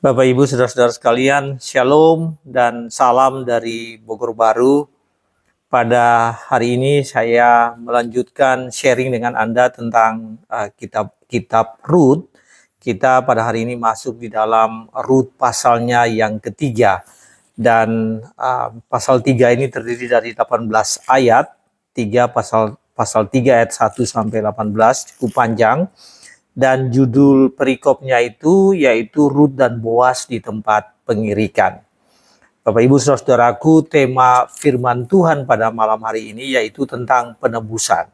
Bapak Ibu saudara-saudara sekalian, Shalom dan salam dari Bogor Baru. Pada hari ini saya melanjutkan sharing dengan Anda tentang kitab Rut. Kita pada hari ini masuk di dalam Rut pasalnya yang ketiga. Dan pasal 3 ini terdiri dari 18 ayat. 3 pasal 3 ayat 1 sampai 18, cukup panjang. Dan judul perikopnya itu yaitu Rut dan Boas di tempat pengirikan. Bapak Ibu saudaraku, tema firman Tuhan pada malam hari ini yaitu tentang penebusan,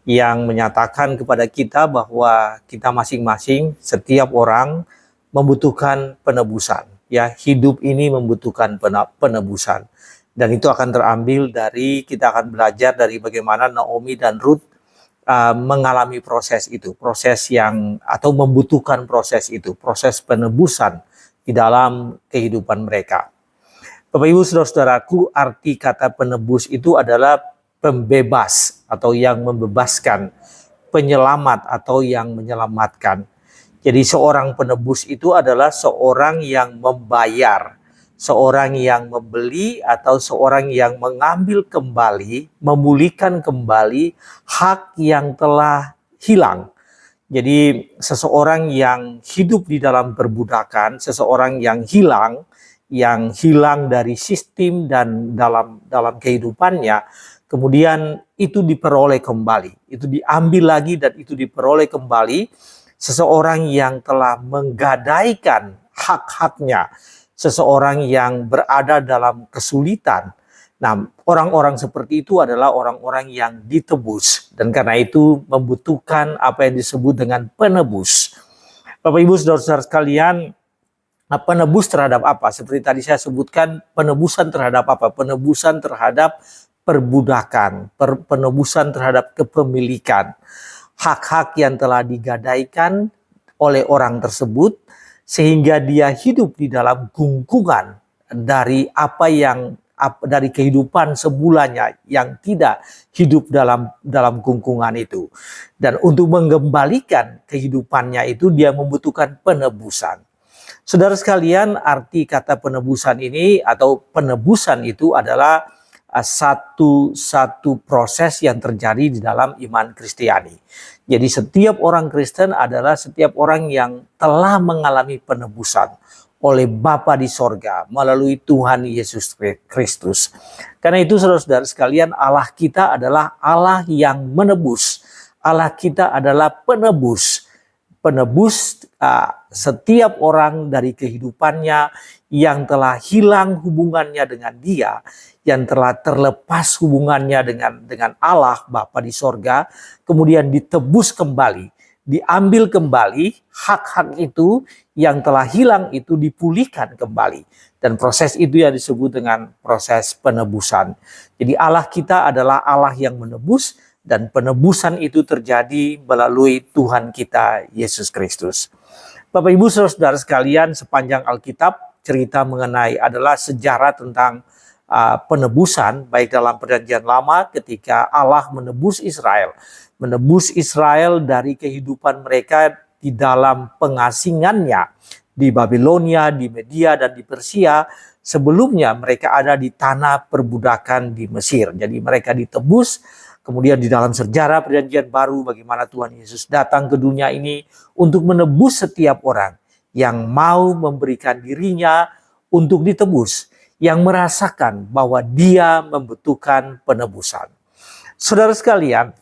yang menyatakan kepada kita bahwa kita masing-masing, setiap orang membutuhkan penebusan. Ya, hidup ini membutuhkan penebusan. Dan itu akan terambil dari, kita akan belajar dari bagaimana Naomi dan Rut mengalami proses itu, proses yang atau membutuhkan proses itu, proses penebusan di dalam kehidupan mereka. Bapak Ibu saudara-saudaraku, arti kata penebus itu adalah pembebas atau yang membebaskan, penyelamat atau yang menyelamatkan. Jadi seorang penebus itu adalah seorang yang membayar, seorang yang membeli atau seorang yang mengambil kembali, memulihkan kembali hak yang telah hilang. Jadi seseorang yang hidup di dalam perbudakan, seseorang yang hilang dari sistem dan dalam kehidupannya, kemudian itu diperoleh kembali, itu diambil lagi dan itu diperoleh kembali. Seseorang yang telah menggadaikan hak-haknya, seseorang yang berada dalam kesulitan. Nah, orang-orang seperti itu adalah orang-orang yang ditebus, dan karena itu membutuhkan apa yang disebut dengan penebus. Bapak Ibu saudara-saudara sekalian, penebus terhadap apa? Seperti tadi saya sebutkan, penebusan terhadap apa? Penebusan terhadap perbudakan, penebusan terhadap kepemilikan, hak-hak yang telah digadaikan oleh orang tersebut, sehingga dia hidup di dalam gungkungan dari dari kehidupan sebulahnya yang tidak hidup dalam gungkungan itu. Dan untuk mengembalikan kehidupannya itu dia membutuhkan penebusan. Saudara sekalian, arti kata penebusan ini atau penebusan itu adalah satu proses yang terjadi di dalam iman Kristiani. Jadi setiap orang Kristen adalah setiap orang yang telah mengalami penebusan oleh Bapa di sorga melalui Tuhan Yesus Kristus. Karena itu saudara-saudara sekalian, Allah kita adalah Allah yang menebus. Allah kita adalah penebus setiap orang dari kehidupannya yang telah hilang hubungannya dengan Dia, yang telah terlepas hubungannya dengan Allah Bapa di sorga, kemudian ditebus kembali, diambil kembali hak-hak itu yang telah hilang itu dipulihkan kembali. Dan proses itu yang disebut dengan proses penebusan. Jadi Allah kita adalah Allah yang menebus, dan penebusan itu terjadi melalui Tuhan kita Yesus Kristus. Bapak Ibu saudara-saudara sekalian, sepanjang Alkitab cerita mengenai adalah sejarah tentang penebusan, baik dalam Perjanjian Lama ketika Allah menebus Israel dari kehidupan mereka di dalam pengasingannya di Babilonia, di Media dan di Persia. Sebelumnya mereka ada di tanah perbudakan di Mesir. Jadi mereka ditebus. Kemudian di dalam sejarah Perjanjian Baru, bagaimana Tuhan Yesus datang ke dunia ini untuk menebus setiap orang yang mau memberikan dirinya untuk ditebus, yang merasakan bahwa dia membutuhkan penebusan. Saudara sekalian,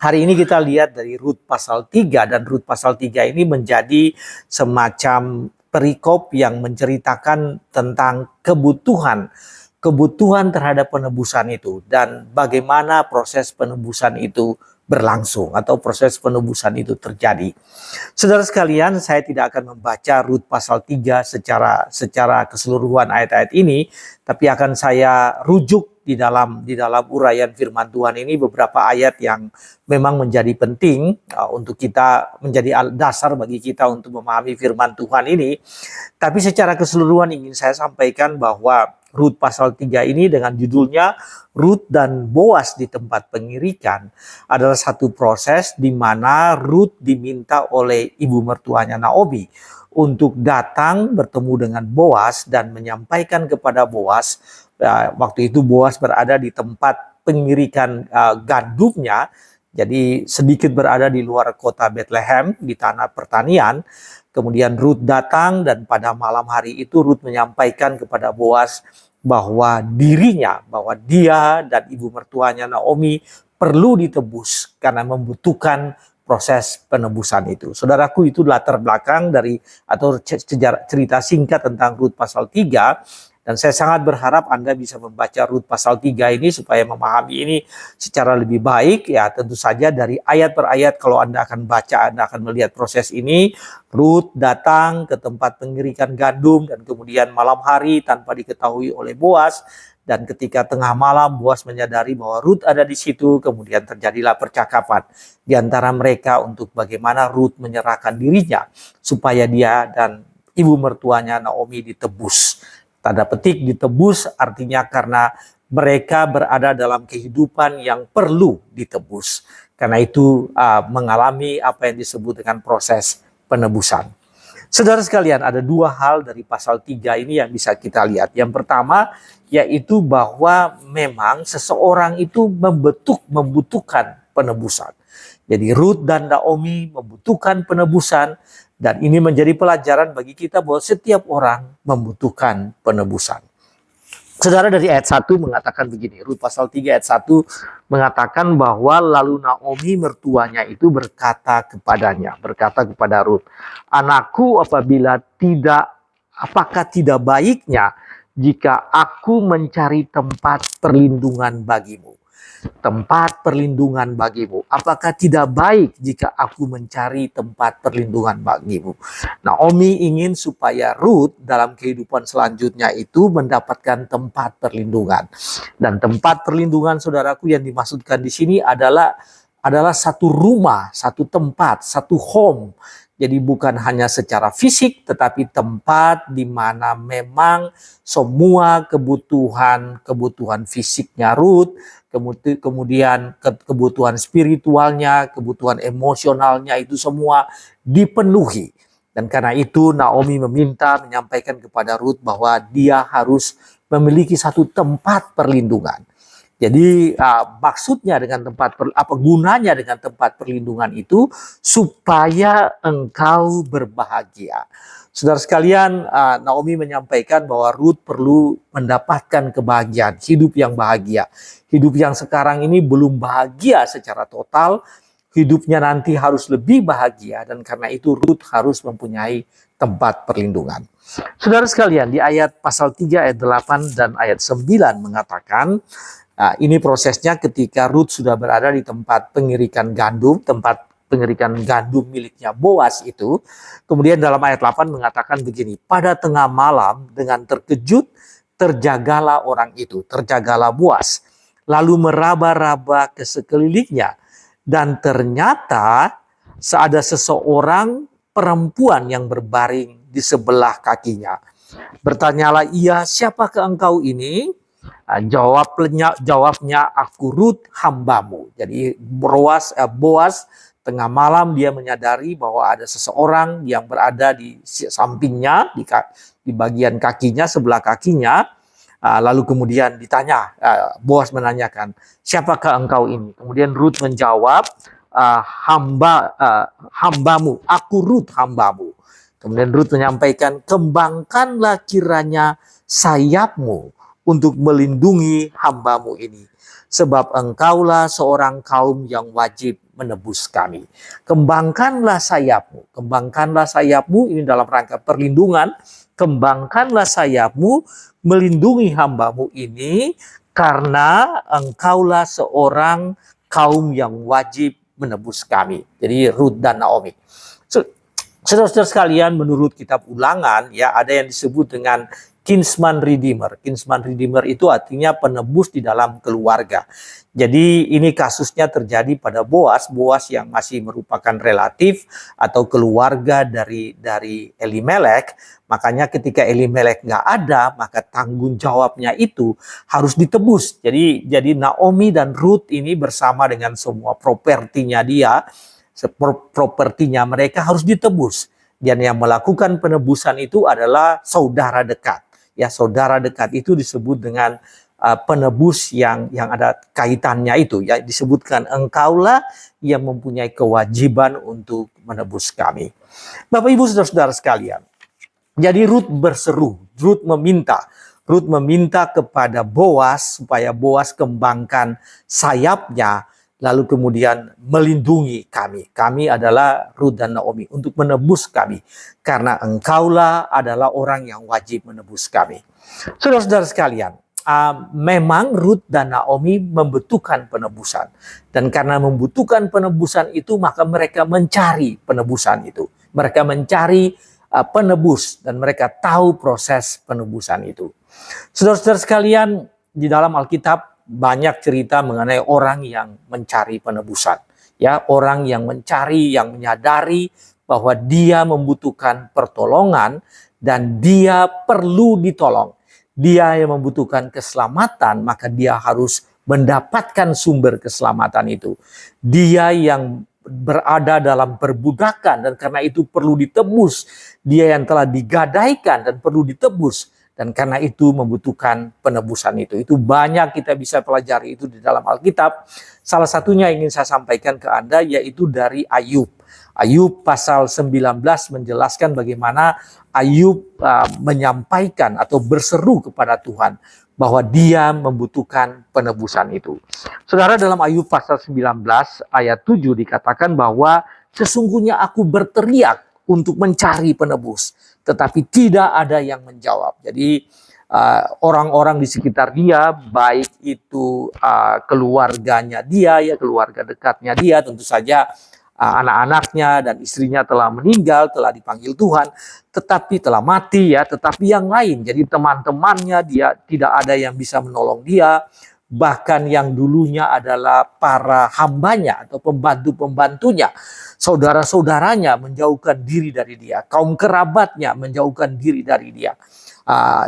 hari ini kita lihat dari Rut pasal 3, dan Rut pasal 3 ini menjadi semacam perikop yang menceritakan tentang kebutuhan terhadap penebusan itu dan bagaimana proses penebusan itu berlangsung atau proses penebusan itu terjadi. Saudara sekalian, saya tidak akan membaca Rut pasal 3 secara keseluruhan ayat-ayat ini, tapi akan saya rujuk di dalam uraian firman Tuhan ini beberapa ayat yang memang menjadi penting untuk kita, menjadi dasar bagi kita untuk memahami firman Tuhan ini. Tapi secara keseluruhan ingin saya sampaikan bahwa Rut pasal 3 ini dengan judulnya Rut dan Boas di tempat pengirikan adalah satu proses di mana Rut diminta oleh ibu mertuanya Naomi untuk datang bertemu dengan Boas dan menyampaikan kepada Boas, waktu itu Boas berada di tempat pengirikan gandumnya, jadi sedikit berada di luar kota Bethlehem di tanah pertanian. Kemudian Ruth datang dan pada malam hari itu Ruth menyampaikan kepada Boas bahwa dia dan ibu mertuanya Naomi perlu ditebus karena membutuhkan proses penebusan itu. Saudaraku, itu latar belakang dari atau cerita singkat tentang Rut pasal 3. Dan saya sangat berharap Anda bisa membaca Rut pasal 3 ini supaya memahami ini secara lebih baik. Ya, tentu saja dari ayat per ayat kalau Anda akan baca, Anda akan melihat proses ini. Rut datang ke tempat pengirikan gandum dan kemudian malam hari tanpa diketahui oleh Boas. Dan ketika tengah malam Boas menyadari bahwa Rut ada di situ, kemudian terjadilah percakapan di antara mereka untuk bagaimana Rut menyerahkan dirinya supaya dia dan ibu mertuanya Naomi ditebus. Tanda petik ditebus artinya karena mereka berada dalam kehidupan yang perlu ditebus. Karena itu mengalami apa yang disebut dengan proses penebusan. Saudara sekalian, ada dua hal dari pasal 3 ini yang bisa kita lihat. Yang pertama, yaitu bahwa memang seseorang itu membutuhkan penebusan. Jadi Rut dan Naomi membutuhkan penebusan, dan ini menjadi pelajaran bagi kita bahwa setiap orang membutuhkan penebusan. Saudara, dari ayat 1 mengatakan begini, Rut pasal 3 ayat 1 mengatakan bahwa lalu Naomi mertuanya itu berkata kepada Rut, "Anakku, apakah tidak baiknya jika aku mencari tempat perlindungan bagimu? Tempat perlindungan bagimu. Apakah tidak baik jika aku mencari tempat perlindungan bagimu?" Naomi ingin supaya Rut dalam kehidupan selanjutnya itu mendapatkan tempat perlindungan. Dan tempat perlindungan, saudaraku, yang dimaksudkan di sini adalah satu rumah, satu tempat, satu home. Jadi bukan hanya secara fisik, tetapi tempat di mana memang semua kebutuhan fisiknya Rut, kemudian kebutuhan spiritualnya, kebutuhan emosionalnya itu semua dipenuhi. Dan karena itu Naomi menyampaikan kepada Rut bahwa dia harus memiliki satu tempat perlindungan. Jadi maksudnya dengan gunanya dengan tempat perlindungan itu supaya engkau berbahagia. Saudara sekalian, Naomi menyampaikan bahwa Rut perlu mendapatkan kebahagiaan, hidup yang bahagia. Hidup yang sekarang ini belum bahagia secara total, hidupnya nanti harus lebih bahagia, dan karena itu Rut harus mempunyai tempat perlindungan. Saudara sekalian, di ayat pasal 3 ayat 8 dan ayat 9 mengatakan, ini prosesnya ketika Rut sudah berada di tempat pengirikan gandum miliknya Boas itu. Kemudian dalam ayat 8 mengatakan begini, pada tengah malam dengan terkejut terjagalah Boas, lalu meraba-raba ke sekelilingnya, dan ternyata ada seseorang perempuan yang berbaring di sebelah kakinya. Bertanyalah ia, "Siapakah engkau ini?" Jawabnya, "Aku Rut, hambamu." Jadi Boas tengah malam dia menyadari bahwa ada seseorang yang berada di sampingnya, di bagian kakinya, sebelah kakinya. Lalu kemudian ditanya, Boas menanyakan, "Siapakah engkau ini?" Kemudian Rut menjawab, "Hambamu, aku Rut, hambamu." Kemudian Rut menyampaikan, "Kembangkanlah kiranya sayapmu untuk melindungi hambamu ini, sebab engkaulah seorang kaum yang wajib menebus kami." Kembangkanlah sayapmu ini dalam rangka perlindungan. Kembangkanlah sayapmu melindungi hambamu ini, karena engkaulah seorang kaum yang wajib menebus kami. Jadi Rut dan Naomi. Saudara-saudara sekalian, menurut kitab Ulangan ya, ada yang disebut dengan kinsman redeemer. Kinsman redeemer itu artinya penebus di dalam keluarga. Jadi ini kasusnya terjadi pada Boas yang masih merupakan relatif atau keluarga dari Elimelek. Makanya ketika Elimelek nggak ada, maka tanggung jawabnya itu harus ditebus. Jadi Naomi dan Rut ini bersama dengan semua propertinya mereka harus ditebus. Dan yang melakukan penebusan itu adalah saudara dekat. Ya, saudara dekat itu disebut dengan penebus yang ada kaitannya itu. Ya, disebutkan engkaulah yang mempunyai kewajiban untuk menebus kami. Bapak Ibu saudara-saudara sekalian. Jadi Rut berseru, Rut meminta kepada Boas supaya Boas kembangkan sayapnya, lalu kemudian melindungi kami. Kami adalah Rut dan Naomi untuk menebus kami. Karena engkaulah adalah orang yang wajib menebus kami. Saudara-saudara sekalian, memang Rut dan Naomi membutuhkan penebusan. Dan karena membutuhkan penebusan itu, maka mereka mencari penebusan itu. Mereka mencari penebus dan mereka tahu proses penebusan itu. Saudara-saudara sekalian, di dalam Alkitab banyak cerita mengenai orang yang mencari penebusan. Ya, orang yang mencari, yang menyadari bahwa dia membutuhkan pertolongan dan dia perlu ditolong. Dia yang membutuhkan keselamatan, maka dia harus mendapatkan sumber keselamatan itu. Dia yang berada dalam perbudakan dan karena itu perlu ditebus. Dia yang telah digadaikan dan perlu ditebus. Dan karena itu membutuhkan penebusan itu. Itu banyak kita bisa pelajari itu di dalam Alkitab. Salah satunya ingin saya sampaikan ke Anda yaitu dari Ayub. Ayub pasal 19 menjelaskan bagaimana Ayub menyampaikan atau berseru kepada Tuhan bahwa dia membutuhkan penebusan itu. Saudara, dalam Ayub pasal 19 ayat 7 dikatakan bahwa sesungguhnya aku berteriak untuk mencari penebus, tetapi tidak ada yang menjawab. Jadi orang-orang di sekitar dia, baik itu keluarganya dia, ya keluarga dekatnya dia, tentu saja anak-anaknya dan istrinya telah meninggal, telah dipanggil Tuhan, tetapi telah mati ya. Tetapi yang lain, jadi teman-temannya dia tidak ada yang bisa menolong dia. Bahkan yang dulunya adalah para hambanya atau pembantu-pembantunya, saudara-saudaranya menjauhkan diri dari dia, kaum kerabatnya menjauhkan diri dari dia,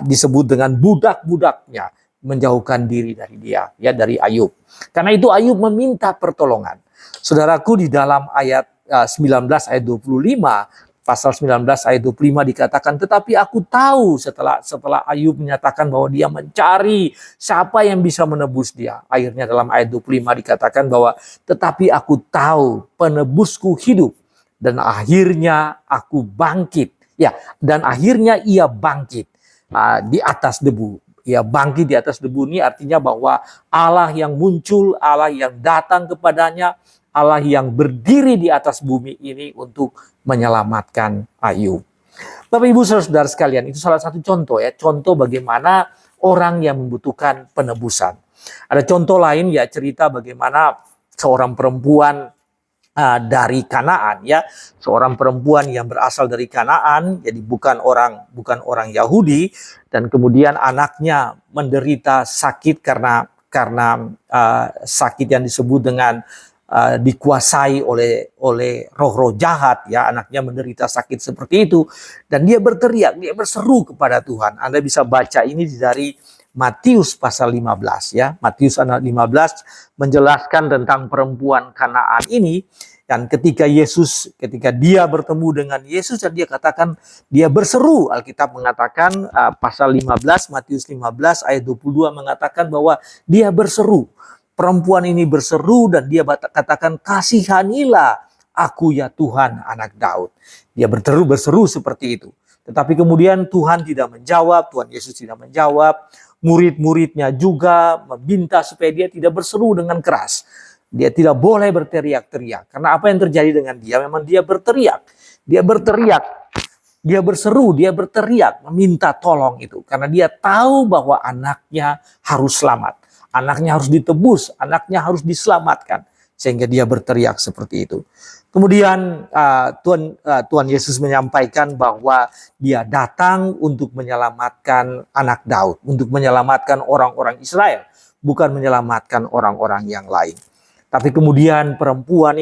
disebut dengan budak-budaknya menjauhkan diri dari dia, ya, dari Ayub. Karena itu Ayub meminta pertolongan. Saudaraku, di dalam ayat 19 ayat 25, pasal 19 ayat 25 dikatakan, tetapi aku tahu setelah Ayub menyatakan bahwa dia mencari siapa yang bisa menebus dia. Akhirnya dalam ayat 25 dikatakan bahwa tetapi aku tahu penebusku hidup dan akhirnya aku bangkit. Ya, dan akhirnya ia bangkit di atas debu. Ya, bangkit di atas debu ini artinya bahwa Allah yang muncul, Allah yang datang kepadanya, Allah yang berdiri di atas bumi ini untuk menyelamatkan Ayub. Bapak Ibu saudara sekalian, itu salah satu contoh ya, contoh bagaimana orang yang membutuhkan penebusan. Ada contoh lain ya, cerita bagaimana seorang perempuan dari Kanaan ya, seorang perempuan yang berasal dari Kanaan, jadi bukan orang Yahudi, dan kemudian anaknya menderita sakit karena sakit yang disebut dengan dikuasai oleh roh-roh jahat ya. Anaknya menderita sakit seperti itu dan dia berteriak, dia berseru kepada Tuhan. Anda bisa baca ini dari Matius pasal 15 ya. Matius 15 menjelaskan tentang perempuan Kanaan ini, dan ketika dia bertemu dengan Yesus dan dia katakan, dia berseru. Alkitab mengatakan pasal 15, Matius 15 ayat 22 mengatakan bahwa dia berseru. Perempuan ini berseru dan dia katakan, kasihanilah aku ya Tuhan, anak Daud. Dia berseru seperti itu. Tetapi kemudian Tuhan tidak menjawab, Tuhan Yesus tidak menjawab. Murid-muridnya juga meminta supaya dia tidak berseru dengan keras. Dia tidak boleh berteriak-teriak. Karena apa yang terjadi dengan dia? Memang dia berteriak. Dia berteriak. Dia berseru, dia berteriak, meminta tolong itu. Karena dia tahu bahwa anaknya harus selamat. Anaknya harus ditebus, anaknya harus diselamatkan. Sehingga dia berteriak seperti itu. Kemudian Tuhan Yesus menyampaikan bahwa dia datang untuk menyelamatkan anak Daud. Untuk menyelamatkan orang-orang Israel. Bukan menyelamatkan orang-orang yang lain. Tapi kemudian perempuan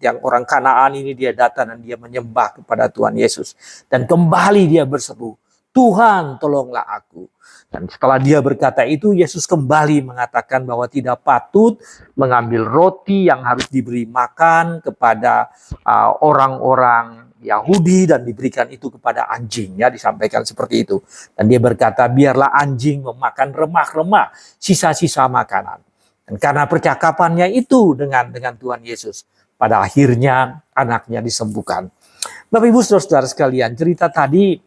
yang orang Kanaan ini, dia datang dan dia menyembah kepada Tuhan Yesus. Dan kembali dia berseru, Tuhan tolonglah aku. Dan setelah dia berkata itu, Yesus kembali mengatakan bahwa tidak patut mengambil roti yang harus diberi makan kepada orang-orang Yahudi dan diberikan itu kepada anjing, ya, disampaikan seperti itu. Dan dia berkata, biarlah anjing memakan remah-remah, sisa-sisa makanan. Dan karena percakapannya itu dengan Tuhan Yesus, pada akhirnya anaknya disembuhkan. Bapak Ibu saudara sekalian, cerita tadi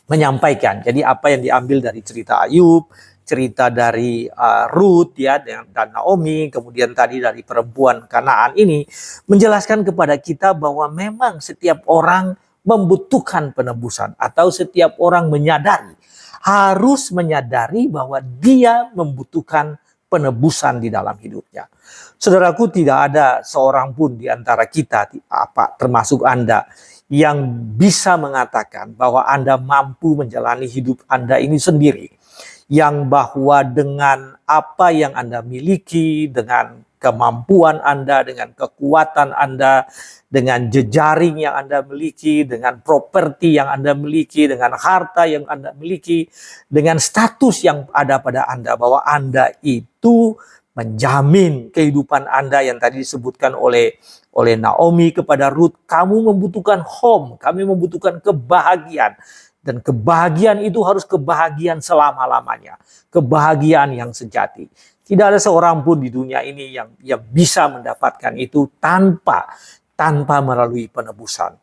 menyampaikan, jadi apa yang diambil dari cerita Ayub, cerita dari Ruth, ya, dan Naomi, kemudian tadi dari perempuan Kanaan ini menjelaskan kepada kita bahwa memang setiap orang membutuhkan penebusan, atau setiap orang harus menyadari bahwa dia membutuhkan penebusan di dalam hidupnya. Saudaraku, tidak ada seorang pun di antara kita, termasuk Anda, yang bisa mengatakan bahwa Anda mampu menjalani hidup Anda ini sendiri. Yang bahwa dengan apa yang Anda miliki, dengan kemampuan Anda, dengan kekuatan Anda, dengan jejaring yang Anda miliki, dengan properti yang Anda miliki, dengan harta yang Anda miliki, dengan status yang ada pada Anda, bahwa Anda itu menjamin kehidupan Anda yang tadi disebutkan oleh Naomi kepada Ruth. Kamu membutuhkan home, kami membutuhkan kebahagiaan. Dan kebahagiaan itu harus kebahagiaan selama-lamanya. Kebahagiaan yang sejati. Tidak ada seorang pun di dunia ini yang bisa mendapatkan itu tanpa melalui penebusan.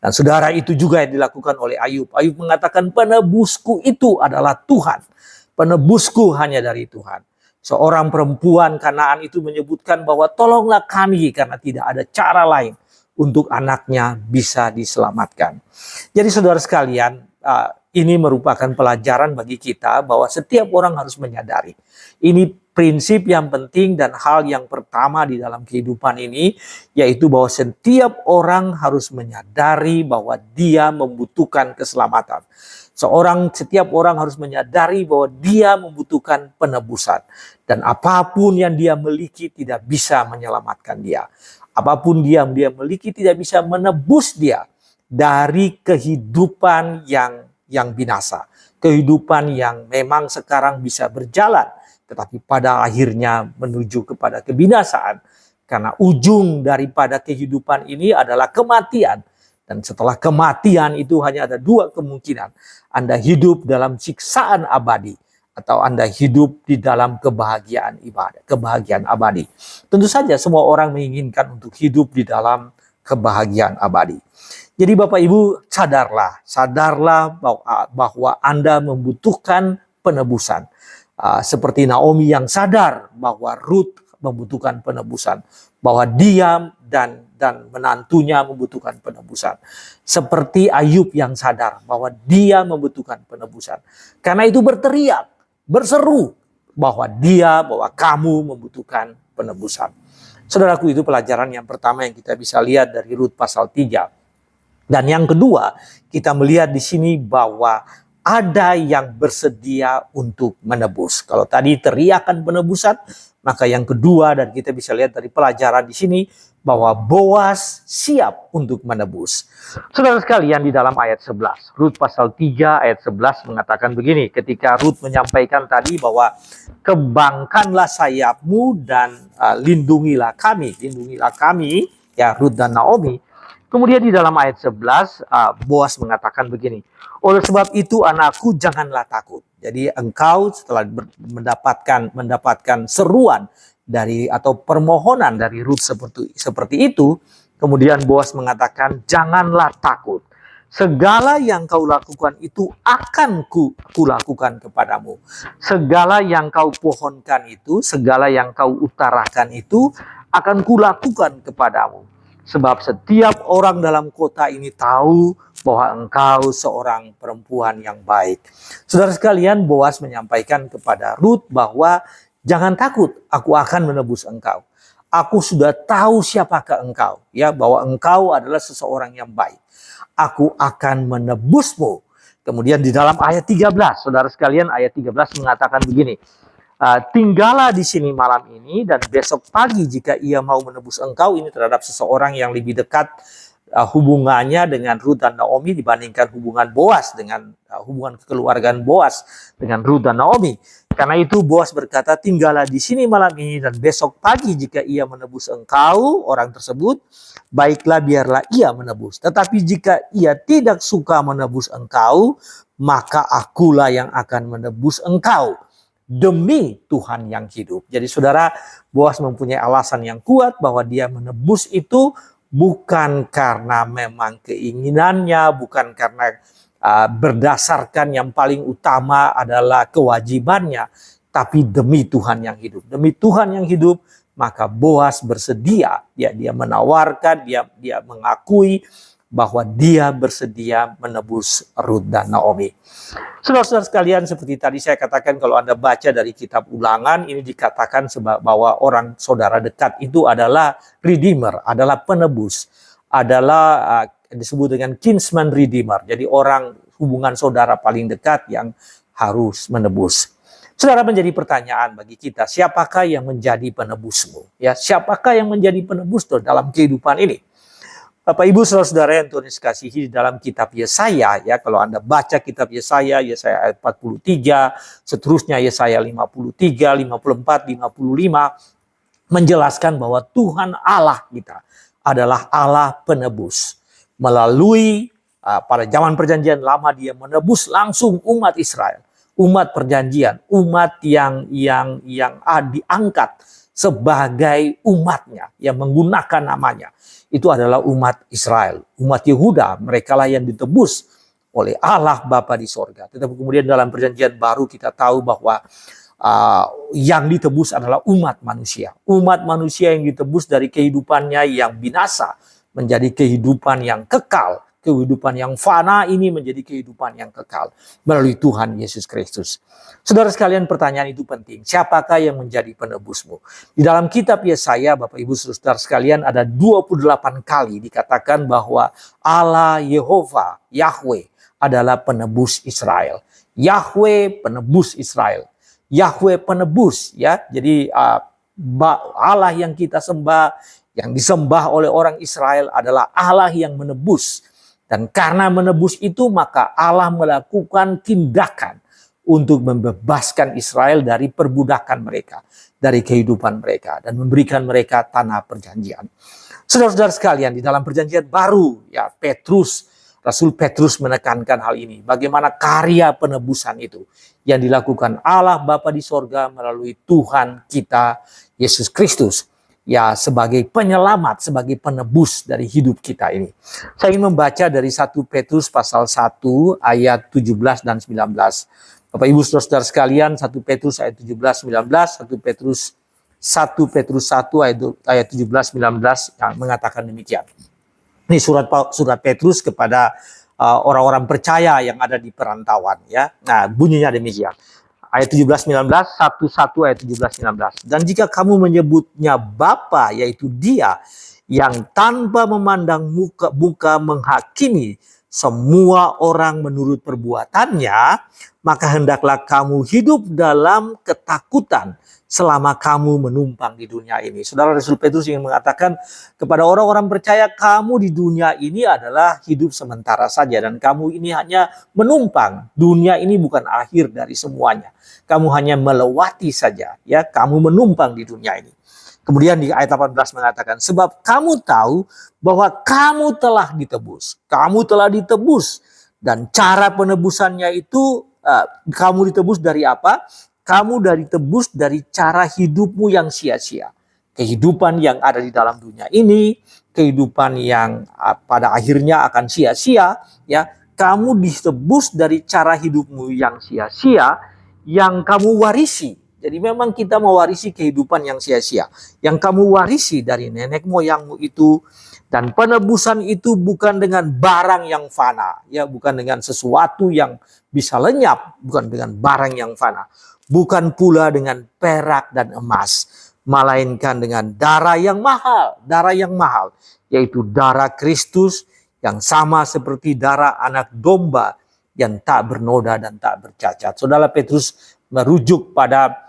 Dan saudara, itu juga yang dilakukan oleh Ayub. Ayub mengatakan, penebusku itu adalah Tuhan. Penebusku hanya dari Tuhan. Seorang perempuan Kanaan itu menyebutkan bahwa tolonglah kami karena tidak ada cara lain untuk anaknya bisa diselamatkan. Jadi saudara sekalian, ini merupakan pelajaran bagi kita bahwa setiap orang harus menyadari. Ini prinsip yang penting dan hal yang pertama di dalam kehidupan ini, yaitu bahwa setiap orang harus menyadari bahwa dia membutuhkan keselamatan. Setiap orang harus menyadari bahwa dia membutuhkan penebusan. Dan apapun yang dia miliki tidak bisa menyelamatkan dia. Apapun dia miliki tidak bisa menebus dia dari kehidupan yang binasa. Kehidupan yang memang sekarang bisa berjalan, tetapi pada akhirnya menuju kepada kebinasaan. Karena ujung daripada kehidupan ini adalah kematian. Dan setelah kematian itu hanya ada dua kemungkinan. Anda hidup dalam siksaan abadi, atau Anda hidup di dalam kebahagiaan abadi. Tentu saja semua orang menginginkan untuk hidup di dalam kebahagiaan abadi. Jadi Bapak Ibu, sadarlah bahwa Anda membutuhkan penebusan. Seperti Naomi yang sadar bahwa Ruth membutuhkan penebusan, bahwa dia dan menantunya membutuhkan penebusan. Seperti Ayub yang sadar bahwa dia membutuhkan penebusan. Karena itu berteriak, berseru bahwa kamu membutuhkan penebusan. Saudaraku, itu pelajaran yang pertama yang kita bisa lihat dari Rut pasal 3. Dan yang kedua, kita melihat di sini bahwa ada yang bersedia untuk menebus. Kalau tadi teriakan penebusan, maka yang kedua, dan kita bisa lihat dari pelajaran di sini, bahwa Boas siap untuk menebus. Saudara sekalian, di dalam ayat 11, Rut pasal 3 ayat 11 mengatakan begini, ketika Rut menyampaikan tadi bahwa kembangkanlah sayapmu dan lindungilah kami, ya, Rut dan Naomi. Kemudian di dalam ayat 11, Boas mengatakan begini, oleh sebab itu anakku janganlah takut. Jadi engkau setelah mendapatkan seruan atau permohonan dari Rut seperti itu, kemudian Boas mengatakan janganlah takut. Segala yang kau lakukan itu akan kulakukan kepadamu. Segala yang kau pohonkan itu, segala yang kau utarakan itu akan kulakukan kepadamu. Sebab setiap orang dalam kota ini tahu bahwa engkau seorang perempuan yang baik. Saudara sekalian, Boas menyampaikan kepada Rut bahwa jangan takut, aku akan menebus engkau. Aku sudah tahu siapakah engkau, ya, bahwa engkau adalah seseorang yang baik. Aku akan menebusmu. Kemudian di dalam ayat 13, saudara sekalian, ayat 13 mengatakan begini, tinggallah di sini malam ini dan besok pagi jika ia mau menebus engkau. Ini terhadap seseorang yang lebih dekat hubungannya dengan Ruth dan Naomi dibandingkan hubungan Boas dengan hubungan kekeluargaan Boas dengan Ruth dan Naomi. Karena itu Boas berkata, tinggallah di sini malam ini dan besok pagi jika ia menebus engkau, orang tersebut, baiklah biarlah ia menebus. Tetapi jika ia tidak suka menebus engkau, maka akulah yang akan menebus engkau demi Tuhan yang hidup. Jadi saudara, Boas mempunyai alasan yang kuat bahwa dia menebus itu bukan karena memang keinginannya, bukan karena berdasarkan yang paling utama adalah kewajibannya, tapi demi Tuhan yang hidup. Demi Tuhan yang hidup, maka Boas bersedia, dia menawarkan, dia mengakui bahwa dia bersedia menebus Ruth dan Naomi. Saudara-saudara sekalian, seperti tadi saya katakan, kalau Anda baca dari kitab Ulangan, ini dikatakan bahwa orang saudara dekat itu adalah redeemer, adalah penebus, adalah disebut dengan kinsman redeemer. Jadi orang hubungan saudara paling dekat yang harus menebus. Saudara, menjadi pertanyaan bagi kita, siapakah yang menjadi penebusmu? Ya, siapakah yang menjadi penebus dalam kehidupan ini? Bapak Ibu saudara-saudara yang Tuhan kasihi, di dalam kitab Yesaya, ya, kalau Anda baca kitab Yesaya ayat 43, seterusnya Yesaya 53, 54, 55 menjelaskan bahwa Tuhan Allah kita adalah Allah penebus. Melalui pada zaman perjanjian lama dia menebus langsung umat Israel, umat perjanjian, umat yang diangkat sebagai umatnya, yang menggunakan namanya. Itu adalah umat Israel, umat Yehuda, merekalah yang ditebus oleh Allah Bapa di sorga. Tetapi kemudian dalam perjanjian baru kita tahu bahwa yang ditebus adalah umat manusia. Umat manusia yang ditebus dari kehidupannya yang binasa menjadi kehidupan yang kekal. Kehidupan yang fana ini menjadi kehidupan yang kekal melalui Tuhan Yesus Kristus. Saudara sekalian, pertanyaan itu penting. Siapakah yang menjadi penebusmu? Di dalam kitab Yesaya, Bapak Ibu saudara sekalian, ada 28 kali dikatakan bahwa Allah Yehova, Yahweh adalah penebus Israel. Yahweh penebus Israel. Yahweh penebus, ya. Jadi Allah yang kita sembah, yang disembah oleh orang Israel adalah Allah yang menebus. Dan karena menebus itu, maka Allah melakukan tindakan untuk membebaskan Israel dari perbudakan mereka, dari kehidupan mereka, dan memberikan mereka tanah perjanjian. Saudara-saudara sekalian, di dalam perjanjian baru, ya, Rasul Petrus menekankan hal ini. Bagaimana karya penebusan itu yang dilakukan Allah Bapa di sorga melalui Tuhan kita Yesus Kristus. Ya, sebagai penyelamat, sebagai penebus dari hidup kita ini. Saya ingin membaca dari 1 Petrus pasal 1 ayat 17 dan 19. Bapak Ibu saudara sekalian, 1 Petrus ayat 17 19, 1 Petrus 1 ayat 17 19 yang mengatakan demikian. Ini surat Petrus kepada orang-orang percaya yang ada di perantauan, ya. Nah, bunyinya demikian. Ayat 17-19, 1 ayat 17-19. Dan jika kamu menyebutnya Bapa, yaitu Dia yang tanpa memandang muka menghakimi semua orang menurut perbuatannya, maka hendaklah kamu hidup dalam ketakutan selama kamu menumpang di dunia ini. Saudara, Rasul Petrus ingin mengatakan kepada orang-orang percaya, kamu di dunia ini adalah hidup sementara saja, dan kamu ini hanya menumpang. Dunia ini bukan akhir dari semuanya. Kamu hanya melewati saja, ya, kamu menumpang di dunia ini. Kemudian di ayat 18 mengatakan, sebab kamu tahu bahwa kamu telah ditebus. Kamu telah ditebus. Dan cara penebusannya itu, kamu ditebus dari apa? Kamu ditebus dari cara hidupmu yang sia-sia. Kehidupan yang ada di dalam dunia ini, kehidupan yang pada akhirnya akan sia-sia, ya. Kamu ditebus dari cara hidupmu yang sia-sia, yang kamu warisi. Jadi memang kita mewarisi kehidupan yang sia-sia. Yang kamu warisi dari nenek moyangmu itu. Dan penebusan itu bukan dengan barang yang fana. Ya, bukan dengan sesuatu yang bisa lenyap. Bukan dengan barang yang fana. Bukan pula dengan perak dan emas. Melainkan dengan darah yang mahal. Darah yang mahal. Yaitu darah Kristus yang sama seperti darah anak domba yang tak bernoda dan tak bercacat. Saudara, Petrus merujuk pada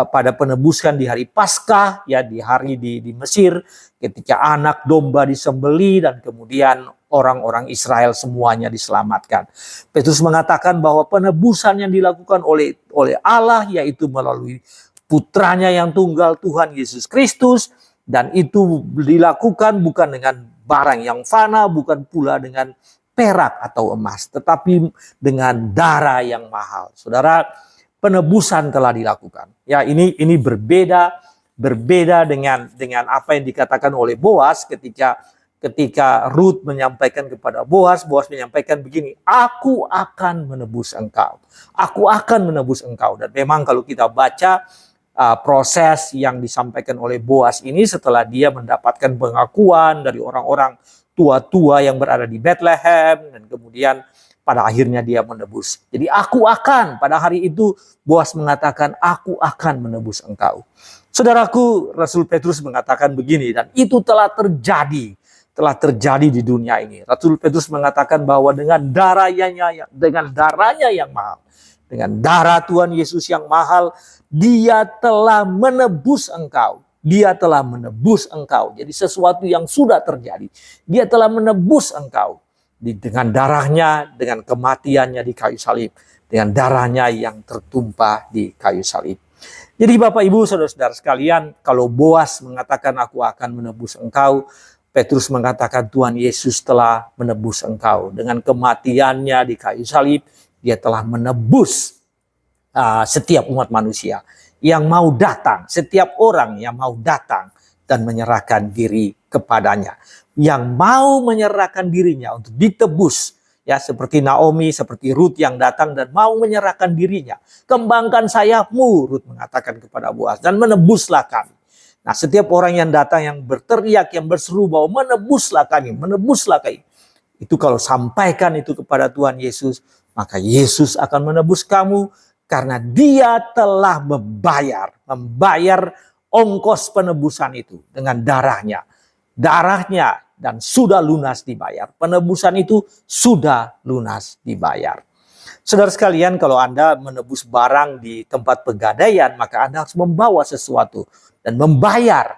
pada penebusan di hari Paskah, ya, di hari di Mesir, ketika anak domba disembeli dan kemudian orang-orang Israel semuanya diselamatkan. Petrus mengatakan bahwa penebusan yang dilakukan oleh Allah, yaitu melalui putranya yang tunggal, Tuhan Yesus Kristus, dan itu dilakukan bukan dengan barang yang fana, bukan pula dengan perak atau emas, tetapi dengan darah yang mahal. Saudara, penebusan telah dilakukan. Ya, ini berbeda dengan apa yang dikatakan oleh Boas ketika Ruth menyampaikan kepada Boas menyampaikan begini, aku akan menebus engkau. Aku akan menebus engkau. Dan memang kalau kita baca proses yang disampaikan oleh Boas ini setelah dia mendapatkan pengakuan dari orang-orang tua-tua yang berada di Bethlehem, dan kemudian pada akhirnya dia menebus. Jadi aku akan, pada hari itu Boas mengatakan, aku akan menebus engkau. Saudaraku, Rasul Petrus mengatakan begini, dan itu telah terjadi di dunia ini. Rasul Petrus mengatakan bahwa dengan darahnya yang mahal, dengan darah Tuhan Yesus yang mahal, dia telah menebus engkau. Dia telah menebus engkau. Jadi sesuatu yang sudah terjadi. Dia telah menebus engkau. Dengan darahnya, dengan kematiannya di kayu salib. Dengan darahnya yang tertumpah di kayu salib. Jadi Bapak Ibu Saudara-saudara sekalian, kalau Boas mengatakan aku akan menebus engkau, Petrus mengatakan Tuhan Yesus telah menebus engkau. Dengan kematiannya di kayu salib, dia telah menebus setiap umat manusia yang mau datang, setiap orang yang mau datang dan menyerahkan diri kepadanya, yang mau menyerahkan dirinya untuk ditebus, ya, seperti Naomi, seperti Ruth yang datang dan mau menyerahkan dirinya. Kembangkan sayapmu, Ruth mengatakan kepada Boas, dan menebuslah kami. Nah, setiap orang yang datang yang berteriak, yang berseru bahwa menebuslah kami, itu kalau sampaikan itu kepada Tuhan Yesus, maka Yesus akan menebus kamu. Karena dia telah membayar ongkos penebusan itu dengan darahnya dan sudah lunas dibayar. Penebusan itu sudah lunas dibayar. Saudara sekalian, kalau Anda menebus barang di tempat pegadaian, maka Anda harus membawa sesuatu dan membayar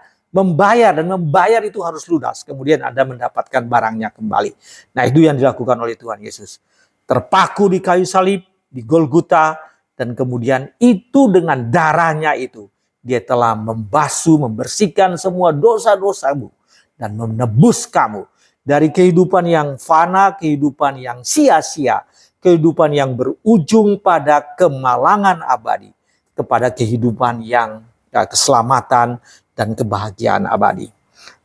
itu harus lunas. Kemudian Anda mendapatkan barangnya kembali. Nah, itu yang dilakukan oleh Tuhan Yesus. Terpaku di kayu salib di Golgota. Dan kemudian itu dengan darahnya itu, dia telah membersihkan semua dosa-dosamu. Dan menebus kamu dari kehidupan yang fana, kehidupan yang sia-sia, kehidupan yang berujung pada kemalangan abadi, kepada kehidupan yang keselamatan dan kebahagiaan abadi.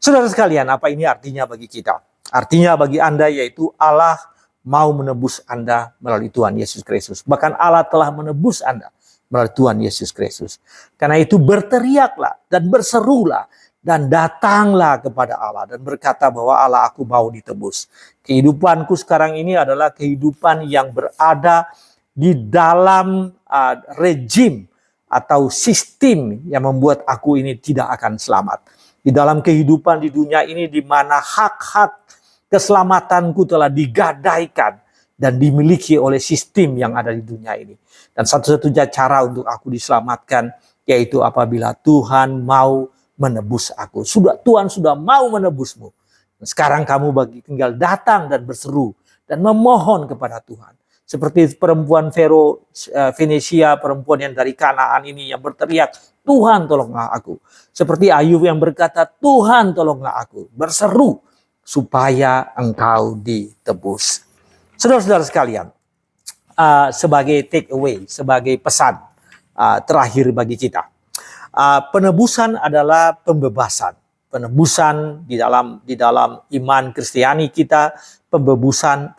Saudara sekalian, apa ini artinya bagi kita? Artinya bagi Anda yaitu Allah mau menebus Anda melalui Tuhan Yesus Kristus. Bahkan Allah telah menebus Anda melalui Tuhan Yesus Kristus. Karena itu berteriaklah dan berserulah dan datanglah kepada Allah dan berkata bahwa Allah, aku mau ditebus. Kehidupanku sekarang ini adalah kehidupan yang berada di dalam rejim atau sistem yang membuat aku ini tidak akan selamat. Di dalam kehidupan di dunia ini di mana hak-hak keselamatanku telah digadaikan dan dimiliki oleh sistem yang ada di dunia ini. Dan satu-satunya cara untuk aku diselamatkan yaitu apabila Tuhan mau menebus aku. Tuhan sudah mau menebusmu. Sekarang kamu tinggal datang dan berseru dan memohon kepada Tuhan. Seperti perempuan Venesia, perempuan yang dari Kanaan ini yang berteriak, Tuhan tolonglah aku. Seperti Ayub yang berkata, Tuhan tolonglah aku. Berseru supaya engkau ditebus. Saudara-saudara sekalian, sebagai take away, sebagai pesan terakhir bagi kita, penebusan adalah pembebasan. Penebusan di dalam iman Kristiani kita, penebusan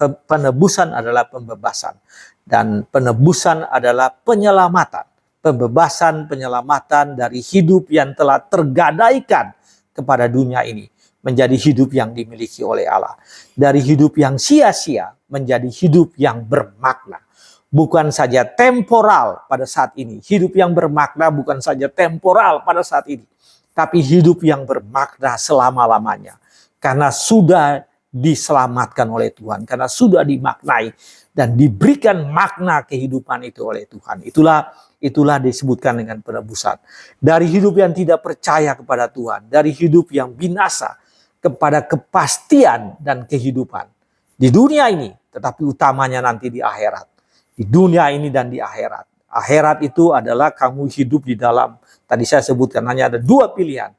adalah pembebasan, dan penebusan adalah penyelamatan. Pembebasan, penyelamatan dari hidup yang telah tergadaikan kepada dunia ini menjadi hidup yang dimiliki oleh Allah. Dari hidup yang sia-sia menjadi hidup yang bermakna. Bukan saja temporal pada saat ini. Hidup yang bermakna bukan saja temporal pada saat ini. Tapi hidup yang bermakna selama-lamanya. Karena sudah diselamatkan oleh Tuhan. Karena sudah dimaknai dan diberikan makna kehidupan itu oleh Tuhan. Itulah itulah disebutkan dengan penebusan. Dari hidup yang tidak percaya kepada Tuhan, dari hidup yang binasa kepada kepastian dan kehidupan di dunia ini, tetapi utamanya nanti di akhirat. Di dunia ini dan di akhirat. Akhirat itu adalah kamu hidup di dalam, tadi saya sebutkan hanya ada dua pilihan.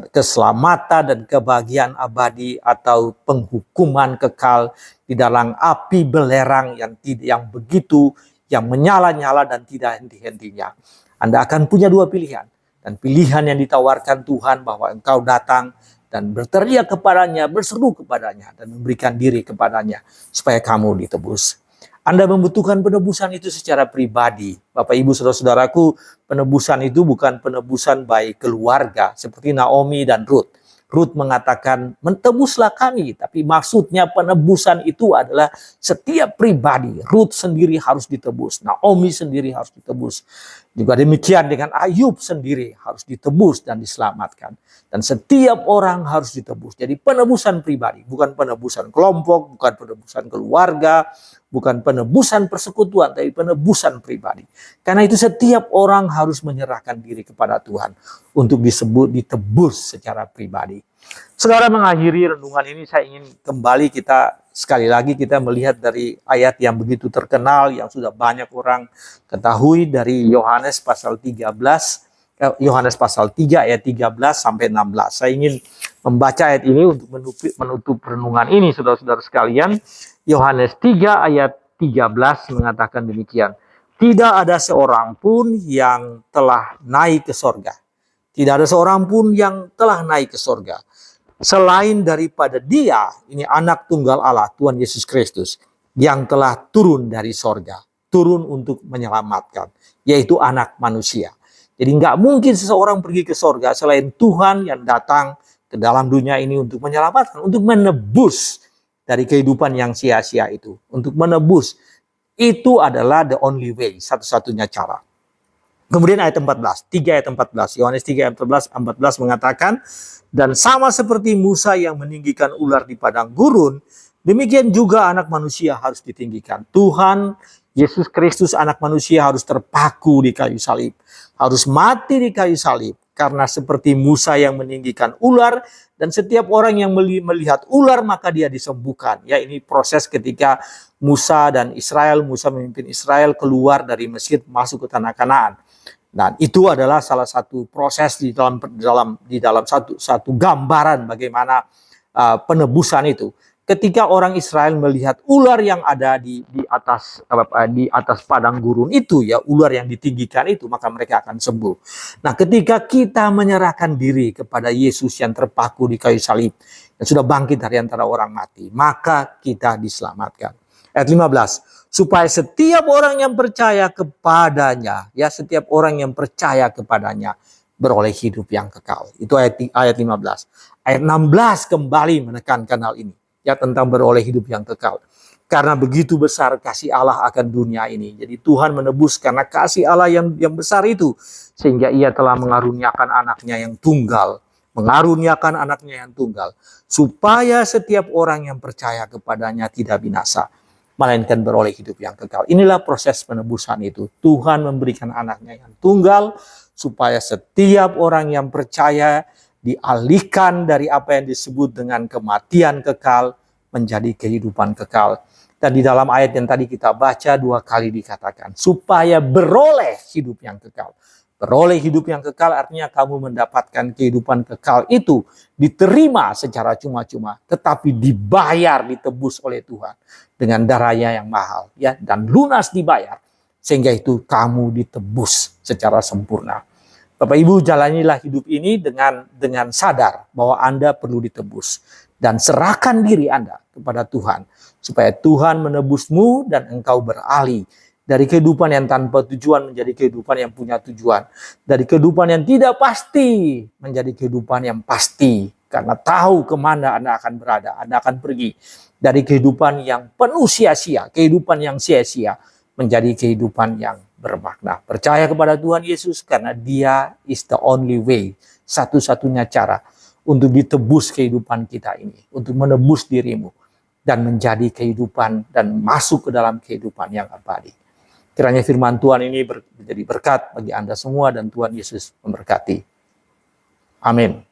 Keselamatan dan kebahagiaan abadi atau penghukuman kekal di dalam api belerang yang begitu, yang menyala-nyala dan tidak henti-hentinya. Anda akan punya dua pilihan. Dan pilihan yang ditawarkan Tuhan bahwa engkau datang dan berteriak kepadanya, berseru kepadanya, dan memberikan diri kepadanya supaya kamu ditebus. Anda membutuhkan penebusan itu secara pribadi. Bapak, Ibu, saudara-saudaraku, penebusan itu bukan penebusan baik keluarga seperti Naomi dan Ruth. Ruth mengatakan, "Mentebuslah kami." Tapi maksudnya penebusan itu adalah setiap pribadi. Ruth sendiri harus ditebus. Naomi sendiri harus ditebus. Juga demikian dengan Ayub sendiri harus ditebus dan diselamatkan. Dan setiap orang harus ditebus. Jadi penebusan pribadi, bukan penebusan kelompok, bukan penebusan keluarga, bukan penebusan persekutuan, tapi penebusan pribadi. Karena itu setiap orang harus menyerahkan diri kepada Tuhan untuk disebut ditebus secara pribadi. Saudara, mengakhiri renungan ini saya ingin kembali sekali lagi kita melihat dari ayat yang begitu terkenal yang sudah banyak orang ketahui dari Yohanes pasal 13, Yohanes pasal 3 ayat 13 sampai 16. Saya ingin membaca ayat ini untuk menutup renungan ini, saudara-saudara sekalian. Yohanes 3 ayat 13 mengatakan demikian. Tidak ada seorang pun yang telah naik ke sorga. Tidak ada seorang pun yang telah naik ke sorga. Selain daripada Dia, ini anak tunggal Allah, Tuhan Yesus Kristus, yang telah turun dari sorga. Turun untuk menyelamatkan, yaitu anak manusia. Jadi nggak mungkin seseorang pergi ke sorga selain Tuhan yang datang ke dalam dunia ini untuk menyelamatkan, untuk menebus dari kehidupan yang sia-sia itu. Untuk menebus, itu adalah the only way, satu-satunya cara. Kemudian ayat 14, 3 ayat 14, Yohanes 3 ayat 14 mengatakan, dan sama seperti Musa yang meninggikan ular di padang gurun, demikian juga anak manusia harus ditinggikan. Tuhan Yesus Kristus anak manusia harus terpaku di kayu salib, harus mati di kayu salib. Karena seperti Musa yang meninggikan ular, dan setiap orang yang melihat ular maka dia disembuhkan. Ya, ini proses ketika Musa memimpin Israel keluar dari Mesir masuk ke tanah Kanaan. Dan itu adalah salah satu proses di dalam satu gambaran bagaimana penebusan itu. Ketika orang Israel melihat ular yang ada di atas padang gurun itu, ya, ular yang ditinggikan itu, maka mereka akan sembuh. Nah, ketika kita menyerahkan diri kepada Yesus yang terpaku di kayu salib yang sudah bangkit dari antara orang mati, maka kita diselamatkan. Ayat 15, supaya setiap orang yang percaya kepadanya, ya, setiap orang yang percaya kepadanya beroleh hidup yang kekal. Itu ayat 15. Ayat 16 kembali menekankan hal ini, ya, tentang beroleh hidup yang kekal. Karena begitu besar kasih Allah akan dunia ini. Jadi Tuhan menebus karena kasih Allah yang besar itu, sehingga Ia telah mengaruniakan anaknya yang tunggal, supaya setiap orang yang percaya kepadanya tidak binasa, melainkan beroleh hidup yang kekal. Inilah proses penebusan itu. Tuhan memberikan anaknya yang tunggal, supaya setiap orang yang percaya dialihkan dari apa yang disebut dengan kematian kekal menjadi kehidupan kekal. Dan di dalam ayat yang tadi kita baca 2 kali dikatakan, supaya beroleh hidup yang kekal. Beroleh hidup yang kekal artinya kamu mendapatkan kehidupan kekal itu diterima secara cuma-cuma, tetapi dibayar, ditebus oleh Tuhan dengan darahnya yang mahal, ya, dan lunas dibayar, sehingga itu kamu ditebus secara sempurna. Bapak Ibu, jalanilah hidup ini dengan sadar bahwa Anda perlu ditebus, dan serahkan diri Anda kepada Tuhan supaya Tuhan menebusmu dan engkau beralih dari kehidupan yang tanpa tujuan menjadi kehidupan yang punya tujuan. Dari kehidupan yang tidak pasti menjadi kehidupan yang pasti. Karena tahu kemana Anda akan berada, Anda akan pergi. Dari kehidupan yang penuh sia-sia, kehidupan yang sia-sia, menjadi kehidupan yang bermakna. Percaya kepada Tuhan Yesus karena Dia is the only way, satu-satunya cara untuk ditebus kehidupan kita ini. Untuk menebus dirimu dan menjadi kehidupan dan masuk ke dalam kehidupan yang abadi. Kiranya firman Tuhan ini menjadi berkat bagi Anda semua dan Tuhan Yesus memberkati. Amin.